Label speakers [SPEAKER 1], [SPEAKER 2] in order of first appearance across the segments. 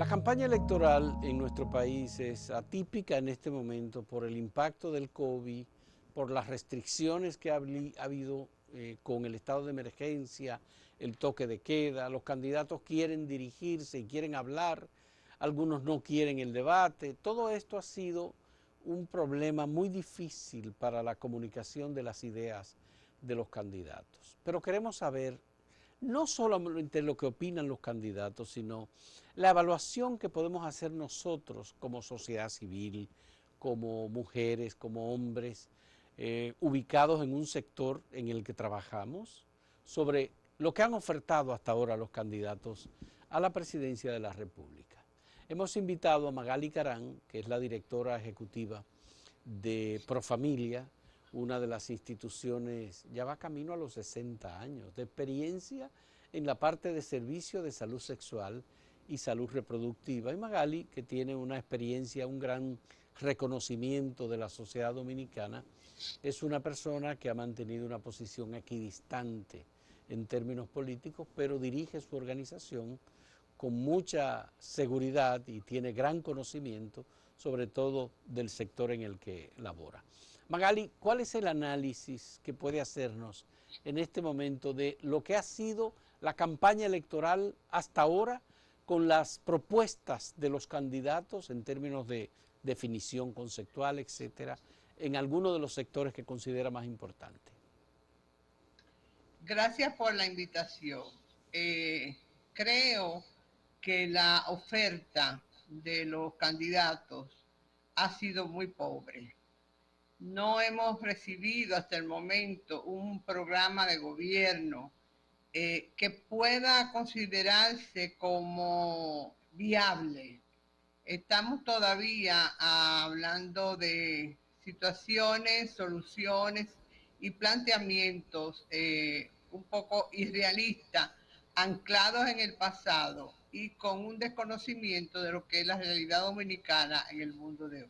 [SPEAKER 1] La campaña electoral en nuestro país es atípica en este momento por el impacto del COVID, por las restricciones que ha habido con el estado de emergencia, el toque de queda. Los candidatos quieren dirigirse y quieren hablar, algunos no quieren el debate. Todo esto ha sido un problema muy difícil para la comunicación de las ideas de los candidatos. Pero queremos saber no solamente lo que opinan los candidatos, sino la evaluación que podemos hacer nosotros como sociedad civil, como mujeres, como hombres, ubicados en un sector en el que trabajamos, sobre lo que han ofertado hasta ahora los candidatos a la presidencia de la República. Hemos invitado a Magali Carán, que es la directora ejecutiva de Profamilia, una de las instituciones, ya va camino a los 60 años, de experiencia en la parte de servicio de salud sexual y salud reproductiva. Y Magali, que tiene una experiencia, un gran reconocimiento de la sociedad dominicana, es una persona que ha mantenido una posición equidistante en términos políticos, pero dirige su organización con mucha seguridad y tiene gran conocimiento, sobre todo del sector en el que labora. Magali, ¿cuál es el análisis que puede hacernos en este momento de lo que ha sido la campaña electoral hasta ahora con las propuestas de los candidatos en términos de definición conceptual, etcétera, en alguno de los sectores que considera más importante?
[SPEAKER 2] Gracias por la invitación. Creo que la oferta de los candidatos ha sido muy pobre. No hemos recibido hasta el momento un programa de gobierno que pueda considerarse como viable. Estamos todavía hablando de situaciones, soluciones y planteamientos un poco irrealistas, anclados en el pasado y con un desconocimiento de lo que es la realidad dominicana en el mundo de hoy.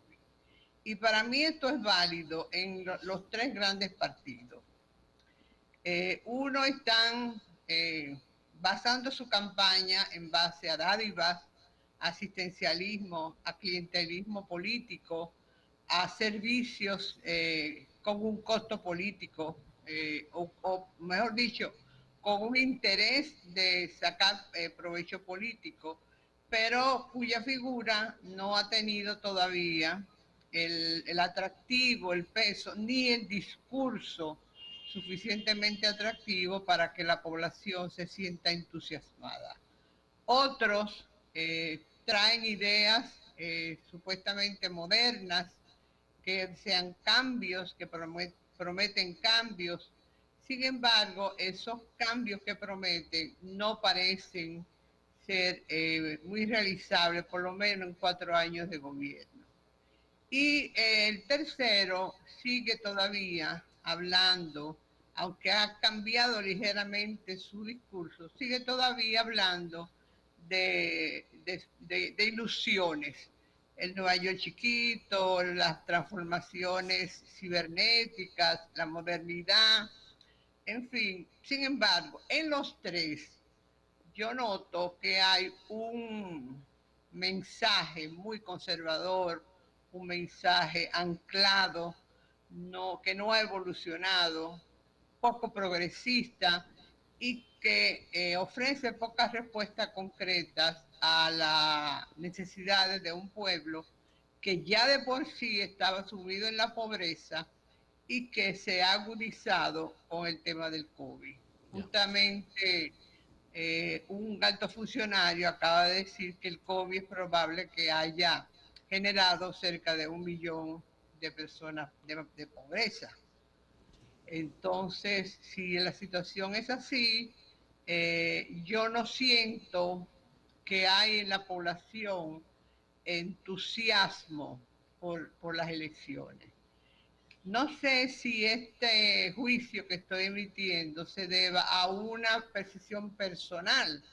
[SPEAKER 2] Y para mí esto es válido en los tres grandes partidos. Uno están basando su campaña en base a dádivas, asistencialismo, a clientelismo político, a servicios con un costo político, o mejor dicho, con un interés de sacar provecho político, pero cuya figura no ha tenido todavía el atractivo, el peso, ni el discurso suficientemente atractivo para que la población se sienta entusiasmada. Otros traen ideas supuestamente modernas, que sean cambios, que prometen cambios. Sin embargo, esos cambios que prometen no parecen ser muy realizables, por lo menos en 4 años de gobierno. Y el tercero sigue todavía hablando, aunque ha cambiado ligeramente su discurso, sigue todavía hablando de ilusiones. El Nueva York chiquito, las transformaciones cibernéticas, la modernidad, en fin. Sin embargo, en los tres yo noto que hay un mensaje muy conservador, un mensaje anclado, que no ha evolucionado, poco progresista y que ofrece pocas respuestas concretas a las necesidades de un pueblo que ya de por sí estaba sumido en la pobreza y que se ha agudizado con el tema del COVID.
[SPEAKER 1] Ya.
[SPEAKER 2] Justamente un alto funcionario acaba de decir que el COVID es probable que haya generado cerca de 1 millón de personas de pobreza. Entonces, si la situación es así, yo no siento que hay en la población entusiasmo por las elecciones. No sé si este juicio que estoy emitiendo se deba a una percepción personal.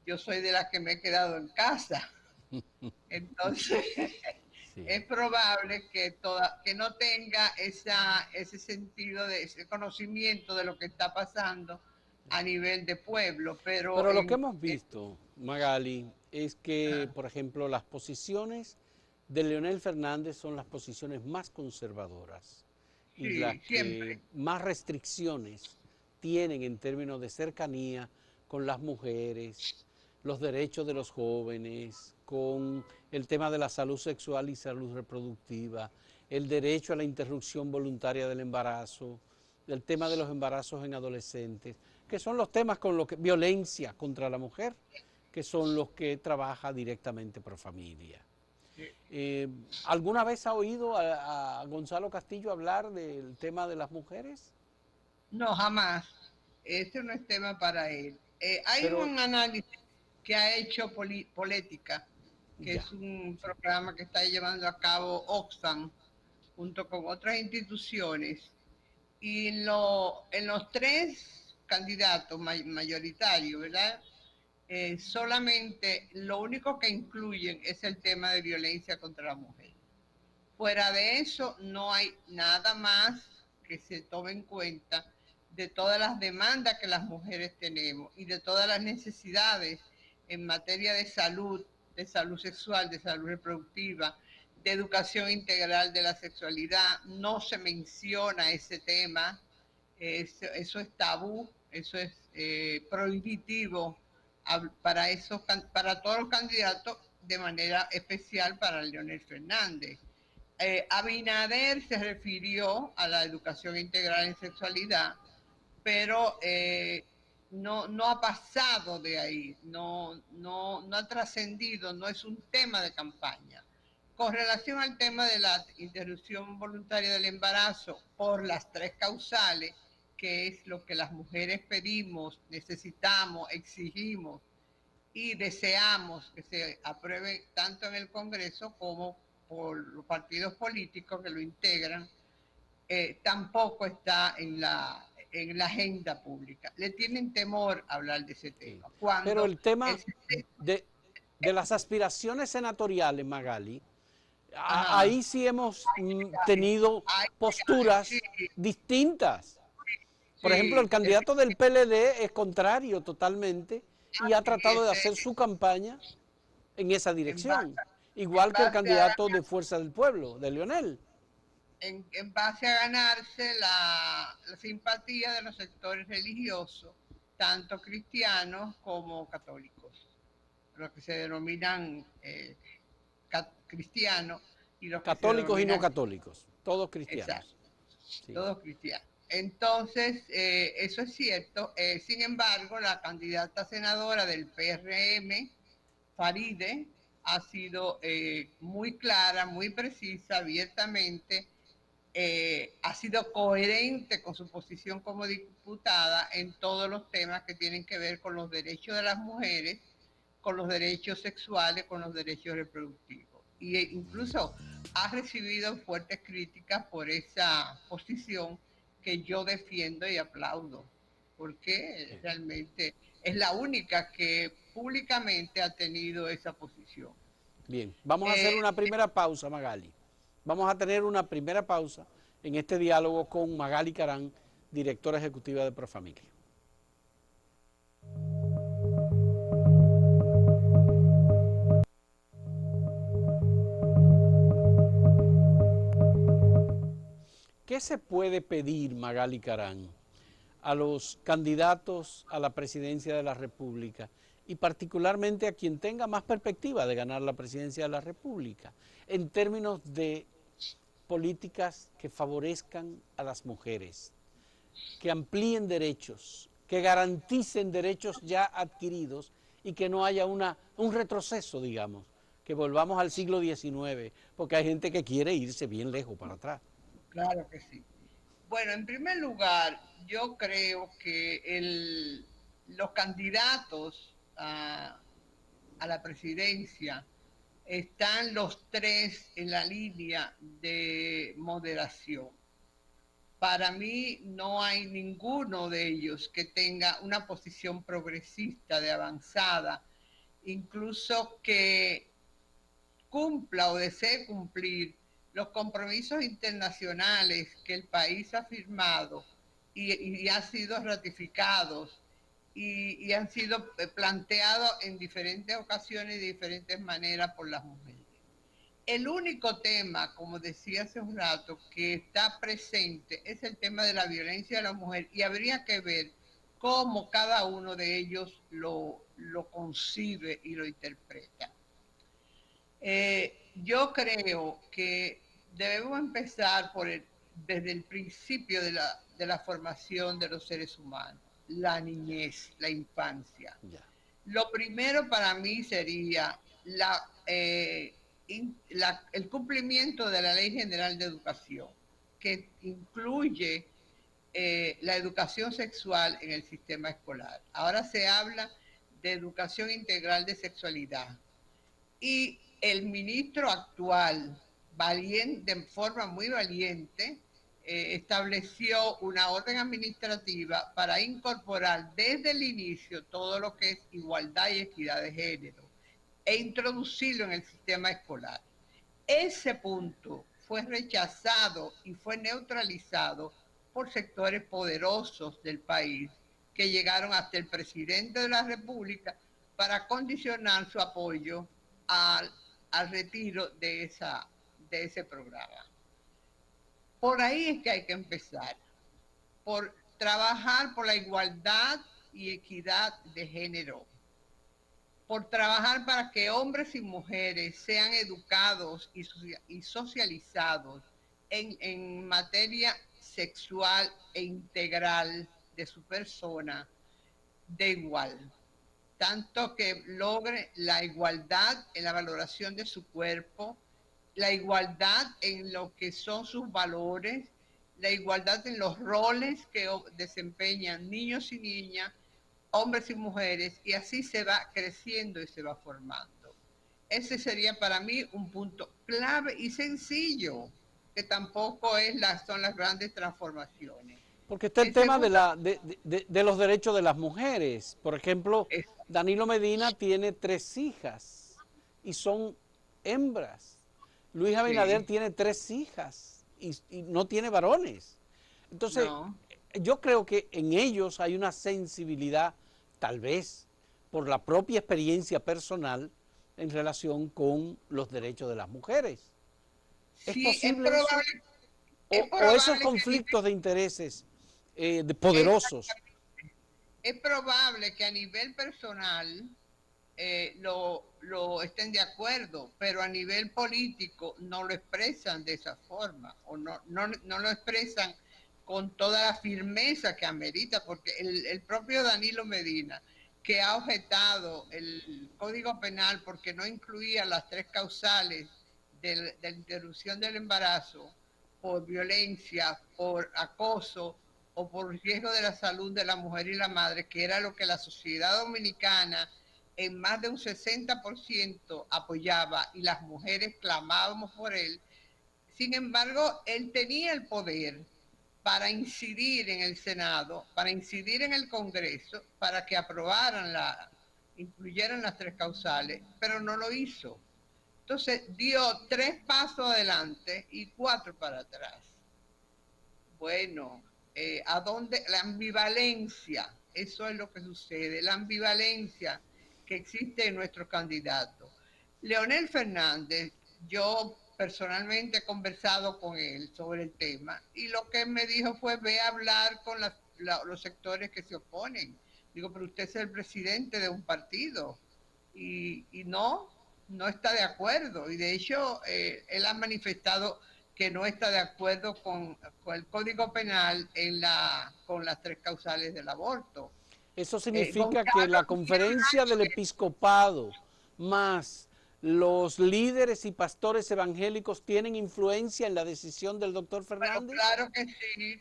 [SPEAKER 2] Yo soy de las que me he quedado en casa. Entonces,
[SPEAKER 1] Sí.
[SPEAKER 2] es probable que no tenga ese sentido, ese conocimiento de lo que está pasando a nivel de pueblo, pero
[SPEAKER 1] Pero lo que hemos visto, Magali, es que, por ejemplo, las posiciones de Leonel Fernández son las posiciones más conservadoras y las
[SPEAKER 2] sí,
[SPEAKER 1] que
[SPEAKER 2] siempre.
[SPEAKER 1] más restricciones tienen en términos de cercanía con las mujeres, los derechos de los jóvenes, con el tema de la salud sexual y salud reproductiva, el derecho a la interrupción voluntaria del embarazo, el tema de los embarazos en adolescentes, que son los temas con los que, violencia contra la mujer, que son los que trabaja directamente por familia. ¿Alguna vez ha oído a Gonzalo Castillo hablar del tema de las mujeres?
[SPEAKER 2] No, jamás. Ese no es tema para él. Hay
[SPEAKER 1] Pero
[SPEAKER 2] un análisis que ha hecho Política, que
[SPEAKER 1] ya,
[SPEAKER 2] es un programa que está llevando a cabo Oxfam junto con otras instituciones. Y en los tres candidatos mayoritarios, ¿verdad? Solamente lo único que incluyen es el tema de violencia contra la mujer. Fuera de eso, no hay nada más que se tome en cuenta de todas las demandas que las mujeres tenemos y de todas las necesidades en materia de salud sexual, de salud reproductiva, de educación integral de la sexualidad. No se menciona ese tema, eso es tabú, eso es prohibitivo para todos los candidatos, de manera especial para Leonel Fernández. Abinader se refirió a la educación integral en sexualidad, pero no ha pasado de ahí, no ha trascendido, no es un tema de campaña. Con relación al tema de la interrupción voluntaria del embarazo por las tres causales, que es lo que las mujeres pedimos, necesitamos, exigimos y deseamos que se apruebe tanto en el Congreso como por los partidos políticos que lo integran, tampoco está en la agenda pública. Le tienen temor a hablar de ese
[SPEAKER 1] sí.
[SPEAKER 2] tema.
[SPEAKER 1] Pero
[SPEAKER 2] Cuando
[SPEAKER 1] el tema
[SPEAKER 2] el,
[SPEAKER 1] de, de las aspiraciones senatoriales, Magali,
[SPEAKER 2] ajá,
[SPEAKER 1] ahí sí hemos tenido
[SPEAKER 2] ay, sí,
[SPEAKER 1] posturas distintas. Por ejemplo, el
[SPEAKER 2] sí,
[SPEAKER 1] candidato del PLD es contrario totalmente y ha
[SPEAKER 2] sí,
[SPEAKER 1] tratado de hacer su campaña en esa
[SPEAKER 2] en base,
[SPEAKER 1] dirección,
[SPEAKER 2] en
[SPEAKER 1] igual que el
[SPEAKER 2] base a
[SPEAKER 1] candidato de Fuerza del Pueblo, de Leonel.
[SPEAKER 2] en base a ganarse la simpatía de los sectores religiosos, tanto cristianos como católicos, los que se denominan cristianos y los que se
[SPEAKER 1] Católicos y no
[SPEAKER 2] denominan,
[SPEAKER 1] católicos, todos
[SPEAKER 2] exacto,
[SPEAKER 1] cristianos. Sí.
[SPEAKER 2] todos cristianos. Entonces, eso es cierto. Sin embargo, la candidata senadora del PRM, Faride, ha sido muy clara, muy precisa, abiertamente, ha sido coherente con su posición como diputada en todos los temas que tienen que ver con los derechos de las mujeres, con los derechos sexuales, con los derechos reproductivos. Y incluso ha recibido fuertes críticas por esa posición que yo defiendo y aplaudo, porque realmente es la única que públicamente ha tenido esa posición.
[SPEAKER 1] Bien, vamos a hacer
[SPEAKER 2] Eh,
[SPEAKER 1] una primera pausa, Magali. Vamos a tener una primera pausa en este diálogo con Magali Carán, directora ejecutiva de Profamilia. ¿Qué se puede pedir, Magali Carán, a los candidatos a la presidencia de la República y particularmente a quien tenga más perspectiva de ganar la presidencia de la República en términos de políticas que favorezcan a las mujeres, que amplíen derechos, que garanticen derechos ya adquiridos y que no haya un retroceso, digamos, que volvamos al siglo XIX, porque hay gente que quiere irse bien lejos para atrás?
[SPEAKER 2] claro que sí. Bueno, en primer lugar, yo creo que los candidatos a la presidencia están los tres en la línea de moderación. Para mí no hay ninguno de ellos que tenga una posición progresista de avanzada, incluso que cumpla o desee cumplir los compromisos internacionales que el país ha firmado y ha sido ratificados y han sido planteados en diferentes ocasiones y de diferentes maneras por las mujeres. El único tema, como decía hace un rato, que está presente es el tema de la violencia de la mujer y habría que ver cómo cada uno de ellos lo concibe y lo interpreta. Yo creo que debemos empezar desde el principio de la formación de los seres humanos, la niñez, la infancia.
[SPEAKER 1] Ya.
[SPEAKER 2] Lo primero para mí sería el cumplimiento de la Ley General de Educación, que incluye la educación sexual en el sistema escolar. Ahora se habla de educación integral de sexualidad. Y el ministro actual, de forma muy valiente, estableció una orden administrativa para incorporar desde el inicio todo lo que es igualdad y equidad de género e introducirlo en el sistema escolar. Ese punto fue rechazado y fue neutralizado por sectores poderosos del país que llegaron hasta el presidente de la República para condicionar su apoyo al, al retiro de ese programa. Por ahí es que hay que empezar, por trabajar por la igualdad y equidad de género, por trabajar para que hombres y mujeres sean educados y socializados en materia sexual e integral de su persona de igual, tanto que logre la igualdad en la valoración de su cuerpo, la igualdad en lo que son sus valores, la igualdad en los roles que desempeñan niños y niñas, hombres y mujeres, y así se va creciendo y se va formando. Ese sería para mí un punto clave y sencillo, que tampoco son las grandes transformaciones.
[SPEAKER 1] Porque está el
[SPEAKER 2] En
[SPEAKER 1] tema
[SPEAKER 2] segundo,
[SPEAKER 1] de los derechos de las mujeres. Por ejemplo,
[SPEAKER 2] es,
[SPEAKER 1] Danilo Medina tiene 3 hijas y son hembras. Luis Abinader
[SPEAKER 2] sí,
[SPEAKER 1] tiene 3 hijas y no tiene varones. Entonces,
[SPEAKER 2] no,
[SPEAKER 1] yo creo que en ellos hay una sensibilidad, tal vez por la propia experiencia personal en relación con los derechos de las mujeres. ¿Es
[SPEAKER 2] sí,
[SPEAKER 1] posible eso?
[SPEAKER 2] es
[SPEAKER 1] O esos
[SPEAKER 2] probable que a
[SPEAKER 1] conflictos de intereses de
[SPEAKER 2] nivel,
[SPEAKER 1] poderosos.
[SPEAKER 2] es probable que a nivel personal lo estén de acuerdo, pero a nivel político no lo expresan de esa forma o no lo expresan con toda la firmeza que amerita, porque el propio Danilo Medina, que ha objetado el Código Penal porque no incluía las 3 causales de la interrupción del embarazo por violencia, por acoso o por riesgo de la salud de la mujer y la madre, que era lo que la sociedad dominicana en más de un 60% apoyaba y las mujeres clamábamos por él. Sin embargo, él tenía el poder para incidir en el Senado, para incidir en el Congreso, para que incluyeran las 3 causales, pero no lo hizo. Entonces dio 3 pasos adelante y 4 para atrás. Bueno, ¿a dónde? La ambivalencia, eso es lo que sucede, la ambivalencia que existe en nuestro candidato. Leonel Fernández, yo personalmente he conversado con él sobre el tema y lo que me dijo fue ve a hablar con los sectores que se oponen. Digo, pero usted es el presidente de un partido y no está de acuerdo. Y de hecho, él ha manifestado que no está de acuerdo con el Código Penal con las 3 causales del aborto.
[SPEAKER 1] Eso significa que
[SPEAKER 2] Gonzalo
[SPEAKER 1] la
[SPEAKER 2] ni ha
[SPEAKER 1] conferencia del
[SPEAKER 2] hablado de
[SPEAKER 1] episcopado más los líderes y pastores evangélicos tienen influencia en la decisión del doctor
[SPEAKER 2] Pero
[SPEAKER 1] Fernández.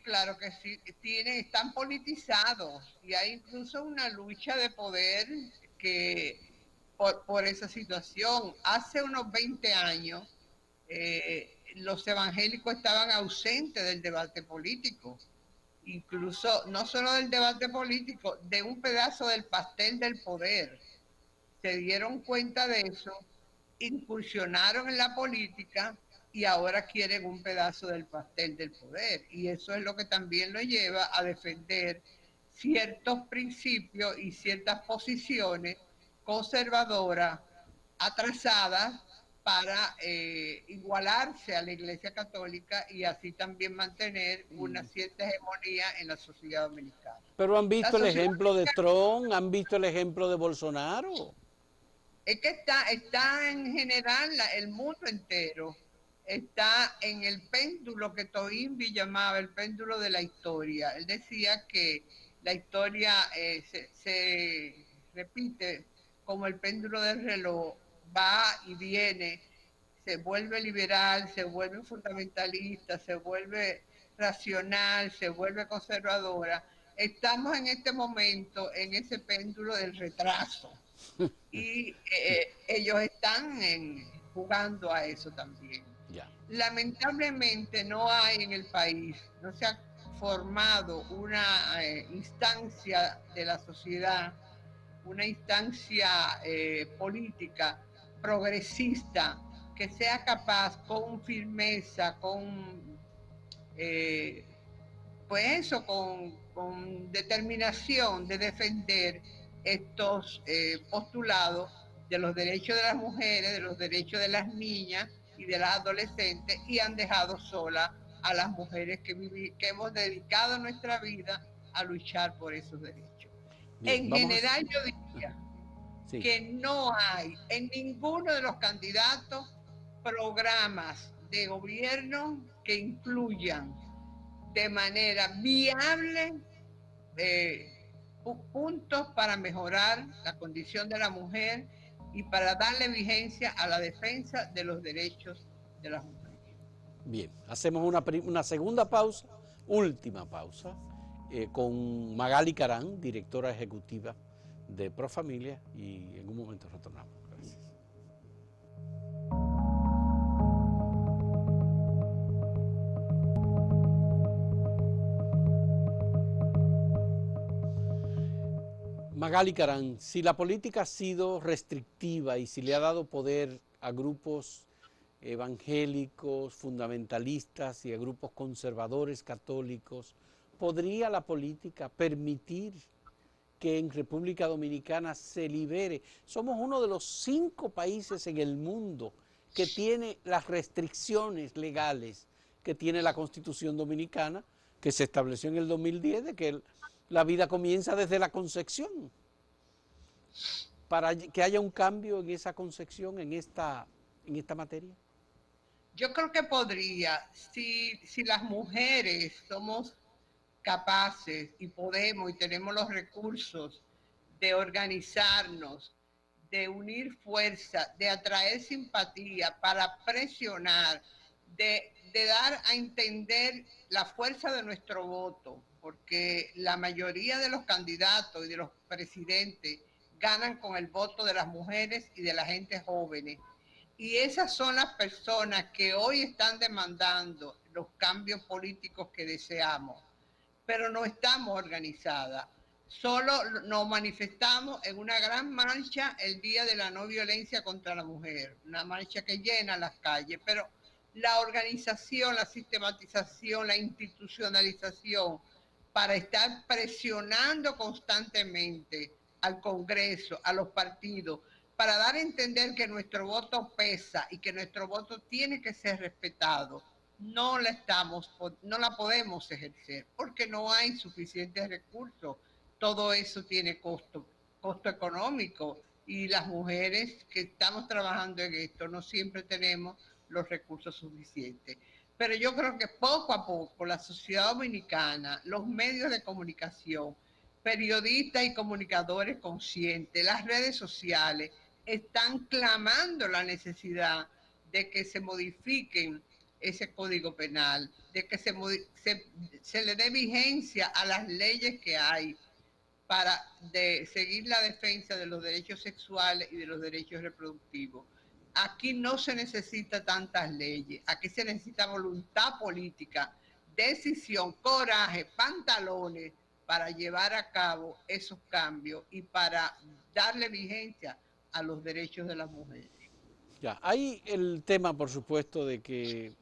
[SPEAKER 2] claro que sí, están politizados y hay incluso una lucha de poder que por esa situación. Hace unos 20 años los evangélicos estaban ausentes del debate político, incluso no solo del debate político, de un pedazo del pastel del poder. Se dieron cuenta de eso, incursionaron en la política y ahora quieren un pedazo del pastel del poder. Y eso es lo que también lo lleva a defender ciertos principios y ciertas posiciones conservadoras, atrasadas, para igualarse a la Iglesia Católica y así también mantener una cierta hegemonía en la sociedad dominicana.
[SPEAKER 1] Pero han
[SPEAKER 2] La
[SPEAKER 1] visto el
[SPEAKER 2] sociedad
[SPEAKER 1] ejemplo de Trump, han visto el ejemplo de Bolsonaro.
[SPEAKER 2] es que está en general el mundo entero está en el péndulo que Toynbee llamaba el péndulo de la historia. Él decía que la historia se repite como el péndulo del reloj, va y viene, se vuelve liberal, se vuelve fundamentalista, se vuelve racional, se vuelve conservadora. Estamos en este momento en ese péndulo del retraso y ellos están jugando a eso también.
[SPEAKER 1] Ya.
[SPEAKER 2] Lamentablemente no hay en el país, no se ha formado una instancia de la sociedad, una instancia política progresista que sea capaz con firmeza, con pues eso, con determinación de defender estos postulados de los derechos de las mujeres, de los derechos de las niñas y de las adolescentes, y han dejado sola a las mujeres que hemos dedicado nuestra vida a luchar por esos derechos.
[SPEAKER 1] Bien,
[SPEAKER 2] En
[SPEAKER 1] vamos
[SPEAKER 2] general yo diría
[SPEAKER 1] sí.
[SPEAKER 2] que no hay en ninguno de los candidatos programas de gobierno que incluyan de manera viable puntos para mejorar la condición de la mujer y para darle vigencia a la defensa de los derechos de las mujeres.
[SPEAKER 1] Bien, hacemos una segunda pausa, última pausa, con Magali Carán, directora ejecutiva de Profamilia, y en un momento retornamos. Gracias. Magali Carán, si la política ha sido restrictiva y si le ha dado poder a grupos evangélicos, fundamentalistas y a grupos conservadores católicos, ¿podría la política permitir que en República Dominicana se libere? Somos uno de los 5 países en el mundo que tiene las restricciones legales que tiene la Constitución Dominicana, que se estableció en el 2010, de que la vida comienza desde la concepción. Para que haya un cambio en esa concepción, en esta materia.
[SPEAKER 2] Yo creo que podría, si las mujeres somos capaces y podemos y tenemos los recursos de organizarnos, de unir fuerza, de atraer simpatía para presionar, de dar a entender la fuerza de nuestro voto, porque la mayoría de los candidatos y de los presidentes ganan con el voto de las mujeres y de la gente joven. Y esas son las personas que hoy están demandando los cambios políticos que deseamos, pero no estamos organizadas. Solo nos manifestamos en una gran marcha el Día de la No Violencia contra la Mujer, una marcha que llena las calles, pero la organización, la sistematización, la institucionalización para estar presionando constantemente al Congreso, a los partidos, para dar a entender que nuestro voto pesa y que nuestro voto tiene que ser respetado, no la podemos ejercer porque no hay suficientes recursos. Todo eso tiene costo económico, y las mujeres que estamos trabajando en esto no siempre tenemos los recursos suficientes. Pero yo creo que poco a poco la sociedad dominicana, los medios de comunicación, periodistas y comunicadores conscientes, las redes sociales, están clamando la necesidad de que se modifiquen ese código penal, de que se le dé vigencia a las leyes que hay para seguir la defensa de los derechos sexuales y de los derechos reproductivos. Aquí no se necesita tantas leyes, aquí se necesita voluntad política, decisión, coraje, pantalones para llevar a cabo esos cambios y para darle vigencia a los derechos de las mujeres.
[SPEAKER 1] Ya, hay el tema, por supuesto, de que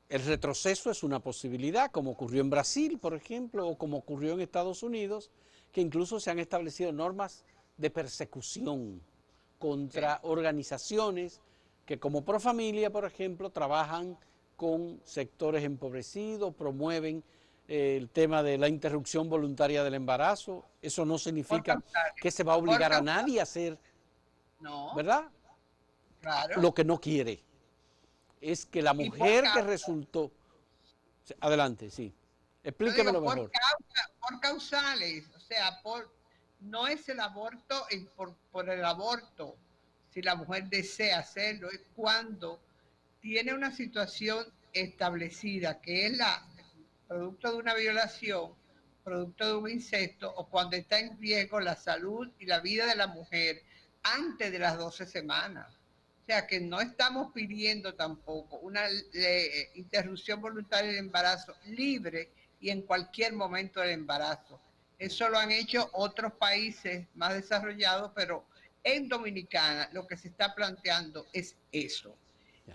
[SPEAKER 1] el retroceso es una posibilidad, como ocurrió en Brasil, por ejemplo, o como ocurrió en Estados Unidos, que incluso se han establecido normas de persecución contra organizaciones que como Profamilia, por ejemplo, trabajan con sectores empobrecidos, promueven el tema de la interrupción voluntaria del embarazo. Eso no
[SPEAKER 2] Por
[SPEAKER 1] significa
[SPEAKER 2] causales.
[SPEAKER 1] que se va a
[SPEAKER 2] Por
[SPEAKER 1] obligar a
[SPEAKER 2] causales.
[SPEAKER 1] nadie a hacer,
[SPEAKER 2] No,
[SPEAKER 1] ¿verdad?
[SPEAKER 2] claro.
[SPEAKER 1] Lo que no quiere es que la
[SPEAKER 2] Y por
[SPEAKER 1] mujer que
[SPEAKER 2] causa.
[SPEAKER 1] resultó... Adelante, sí.
[SPEAKER 2] Yo digo
[SPEAKER 1] Explíquemelo mejor.
[SPEAKER 2] por causales, o sea, no es el aborto por el aborto, si la mujer desea hacerlo, es cuando tiene una situación establecida, que es la producto de una violación, producto de un incesto, o cuando está en riesgo la salud y la vida de la mujer antes de las 12 semanas. O sea que no estamos pidiendo tampoco una interrupción voluntaria del embarazo libre y en cualquier momento del embarazo. Eso lo han hecho otros países más desarrollados, pero en Dominicana lo que se está planteando es eso.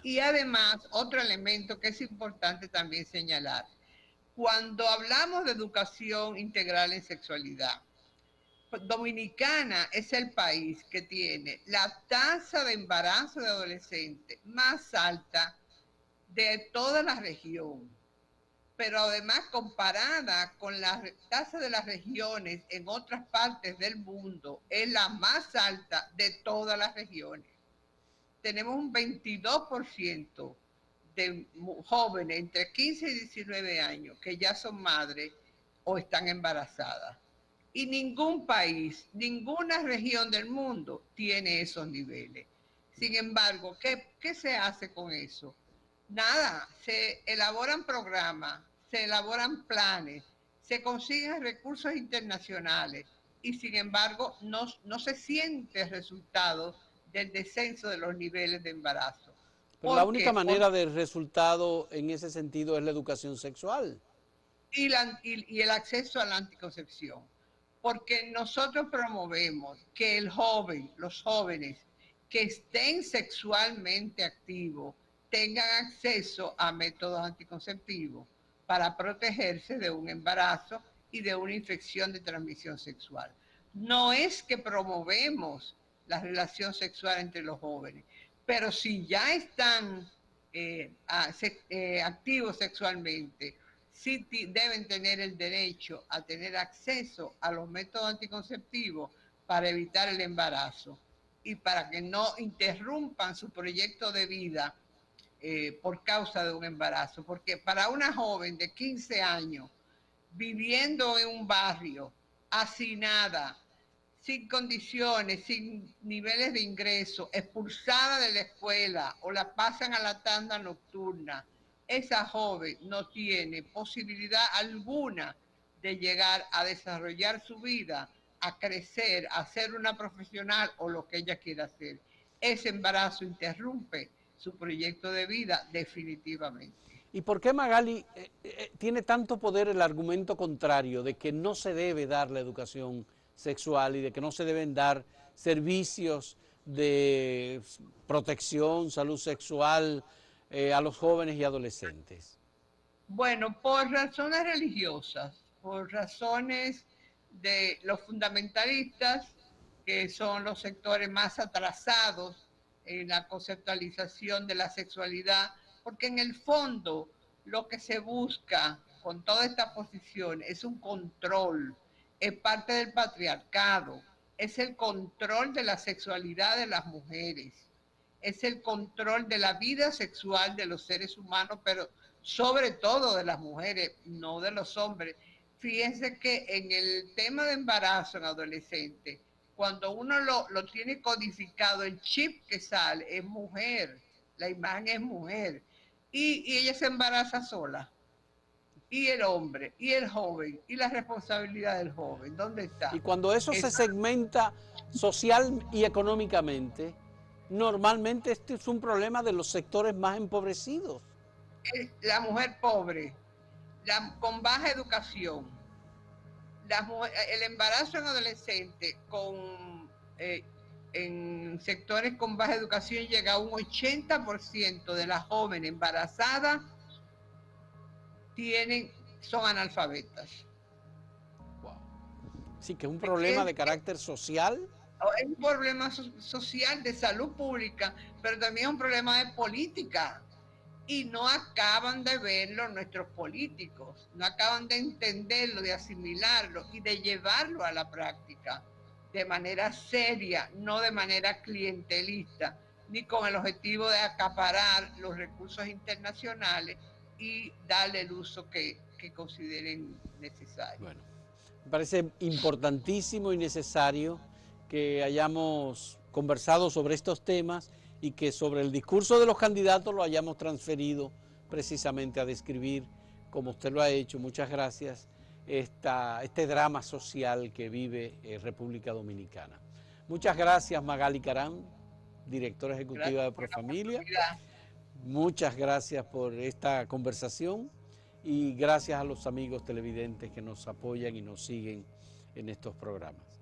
[SPEAKER 2] Y además, otro elemento que es importante también señalar, cuando hablamos de educación integral en sexualidad, Dominicana es el país que tiene la tasa de embarazo de adolescentes más alta de toda la región, pero además comparada con la tasa de las regiones en otras partes del mundo, es la más alta de todas las regiones. Tenemos un 22% de jóvenes entre 15 y 19 años que ya son madres o están embarazadas. Y ningún país, ninguna región del mundo tiene esos niveles. Sin embargo, ¿qué se hace con eso? Nada, se elaboran programas, se elaboran planes, se consiguen recursos internacionales y sin embargo no se siente el resultado del descenso de los niveles de embarazo.
[SPEAKER 1] Pero la
[SPEAKER 2] ¿Por
[SPEAKER 1] única
[SPEAKER 2] qué?
[SPEAKER 1] manera del resultado en ese sentido es la educación sexual.
[SPEAKER 2] Y el acceso a la anticoncepción. Porque nosotros promovemos que el joven, los jóvenes que estén sexualmente activos tengan acceso a métodos anticonceptivos para protegerse de un embarazo y de una infección de transmisión sexual. No es que promovemos la relación sexual entre los jóvenes, pero si ya están activos sexualmente, sí deben tener el derecho a tener acceso a los métodos anticonceptivos para evitar el embarazo y para que no interrumpan su proyecto de vida por causa de un embarazo. Porque para una joven de 15 años, viviendo en un barrio, hacinada, sin condiciones, sin niveles de ingreso, expulsada de la escuela o la pasan a la tanda nocturna, esa joven no tiene posibilidad alguna de llegar a desarrollar su vida, a crecer, a ser una profesional o lo que ella quiera hacer. Ese embarazo interrumpe su proyecto de vida definitivamente.
[SPEAKER 1] ¿Y por qué Magali tiene tanto poder el argumento contrario de que no se debe dar la educación sexual y de que no se deben dar servicios de protección, salud sexual a los jóvenes y adolescentes?
[SPEAKER 2] Bueno, por razones religiosas, por razones de los fundamentalistas, que son los sectores más atrasados en la conceptualización de la sexualidad, porque en el fondo lo que se busca con toda esta posición es un control, es parte del patriarcado, es el control de la sexualidad de las mujeres, es el control de la vida sexual de los seres humanos, pero sobre todo de las mujeres, no de los hombres. Fíjense que en el tema de embarazo en adolescentes, cuando uno lo tiene codificado, el chip que sale es mujer, la imagen es mujer, y ella se embaraza sola. Y el hombre, y el joven, y la responsabilidad del joven, ¿dónde
[SPEAKER 1] Y
[SPEAKER 2] está?
[SPEAKER 1] cuando eso se segmenta social y económicamente, normalmente este es un problema de los sectores más empobrecidos.
[SPEAKER 2] La mujer pobre, con baja educación, el embarazo en adolescentes en sectores con baja educación llega a un 80% de las jóvenes embarazadas son analfabetas.
[SPEAKER 1] Wow. Sí, que es un problema de carácter social.
[SPEAKER 2] Es un problema social de salud pública, pero también es un problema de política. Y no acaban de verlo nuestros políticos, no acaban de entenderlo, de asimilarlo y de llevarlo a la práctica de manera seria, no de manera clientelista, ni con el objetivo de acaparar los recursos internacionales y darle el uso que consideren necesario.
[SPEAKER 1] Bueno, me parece importantísimo y necesario que hayamos conversado sobre estos temas y que sobre el discurso de los candidatos lo hayamos transferido precisamente a describir, como usted lo ha hecho, muchas gracias, este drama social que vive República Dominicana. Muchas gracias, Magali Caram, directora ejecutiva de Profamilia. Muchas gracias por esta conversación y gracias a los amigos televidentes que nos apoyan y nos siguen en estos programas.